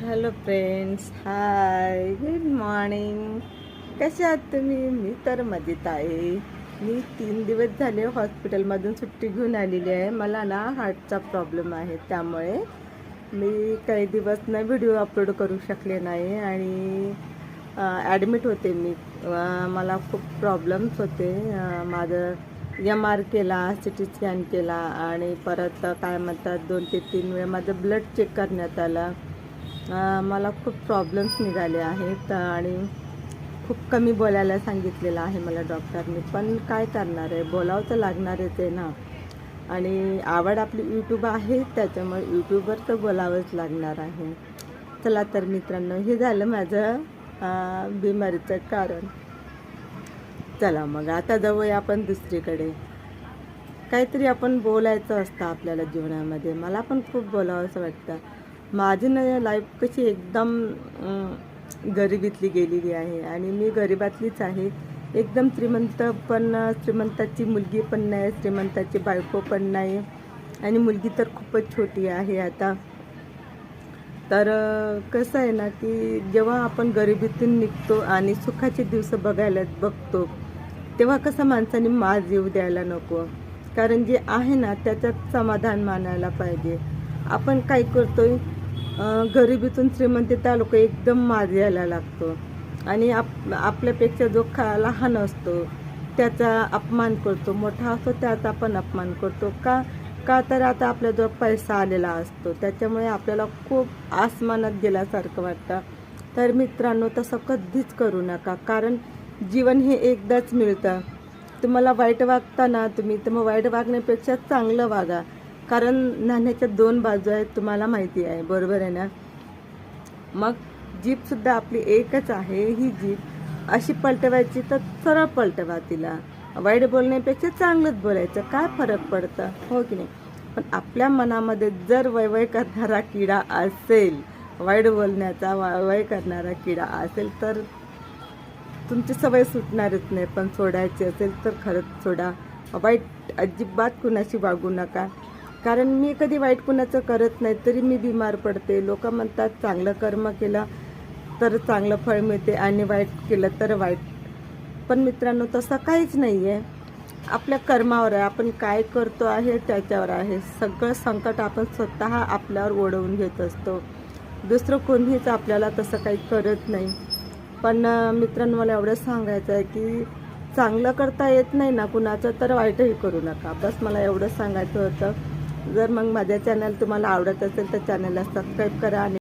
Hello friends, हाय, good morning. कसे आहात तुम्ही? मी तर मजेत आहे. मी 3 दिवस झाले हॉस्पिटलमधून सुट्टी घेऊन आलेली आहे. मला ना हार्टचा प्रॉब्लेम आहे, त्यामुळे मी काही दिवस ना व्हिडिओ अपलोड करू शकले नाही आणि ॲडमिट होते मी. मला खूप प्रॉब्लेम्स होते. माझं MR केला, CT स्कॅन केला आणि परत काय म्हणतात 2 ते 3 वेळा माझं ब्लड चेक करण्यात आलं. मला खूप प्रॉब्लेम्स निघाले आहेत आणि खूप कमी बोलायला सांगितलेलं आहे मला डॉक्टरने. पण काय करणार आहे, बोलावं तर लागणारच आहे ना. आणि आवड आपली यूट्यूब आहे, त्याच्यामुळे यूट्यूबवर तर बोलावंच लागणार आहे. चला तर मित्रांनो, हे झालं माझं बिमारीचं कारण. चला मग आता जाऊया आपण दुसरीकडे. काहीतरी आपण बोलायचं असतं आपल्याला जीवनामध्ये. मला पण खूप बोलावं असं वाटतं. माझी ना लाईफ कशी एकदम गरिबीतली गेलेली आहे आणि मी गरिबातलीच आहे. एकदम श्रीमंत पण, श्रीमंताची मुलगी पण नाही, श्रीमंताची बायको पण नाही आणि मुलगी तर खूपच छोटी आहे आता. तर कसं आहे ना, की जेव्हा आपण गरिबीतून निघतो आणि सुखाचे दिवस बघायला बघतो, तेव्हा कसं माणसाने माज येऊ द्यायला नको. कारण जे आहे ना त्याच्यात समाधान मानायला पाहिजे. आपण काय करतोय, गरिबीतून श्रीमंतीत आलो की एकदम माज यायला लागतो आणि आपल्यापेक्षा जो लहान असतो त्याचा अपमान करतो, मोठा असतो त्याचा पण अपमान करतो. का का तर आता आपल्याजवळ पैसा आलेला असतो, त्याच्यामुळे आपल्याला खूप आसमानात गेल्यासारखं वाटतं. तर मित्रांनो, तसं कधीच करू नका, कारण जीवन हे एकदाच मिळतं. तुम्हाला वाईट वागता ना तुम्ही, तर मग वाईट वागण्यापेक्षा चांगलं वागा. कारण नाण्याच्या 2 बाजू आहेत, तुम्हाला माहिती आहे, बरोबर आहे ना. मग जीभसुद्धा आपली एकच आहे. ही जीभ अशी पलटवायची तर सरळ पलटवा तिला. वाईट बोलण्यापेक्षा चांगलंच बोलायचं, काय फरक पडतं, हो की नाही. पण आपल्या मनामध्ये जर वय करणारा किडा असेल, वाईट बोलण्याचा वय करणारा किडा असेल, तर तुमची सवय सुटणारच नाही. पण सोडायची असेल तर खरंच सोडा. वाईट अजिबात कुणाशी वागू नका. कारण मी कधी वाईट कुणाचं करत नाही, तरी मी बिमार पडते. लोक म्हणतात चांगलं कर्म केलं तर चांगलं फळ मिळते आणि वाईट केलं तर वाईट. पण मित्रांनो, तसं काहीच नाही आहे. आपल्या कर्मावर आहे, आपण काय करतो आहे त्याच्यावर आहे. सगळं संकट आपण स्वतः आपल्यावर ओढवून घेत असतो. दुसरं कोणीच आपल्याला तसं काही करत नाही. पण मित्रांनो, मला एवढंच सांगायचं आहे की चांगलं करता येत नाही ना कुणाचं, तर वाईटही करू नका. बस मला एवढंच सांगायचं होतं. जर मग माझ्या चॅनल तुम्हाला आवडत असेल तर चॅनलला सबस्क्राईब करा आणि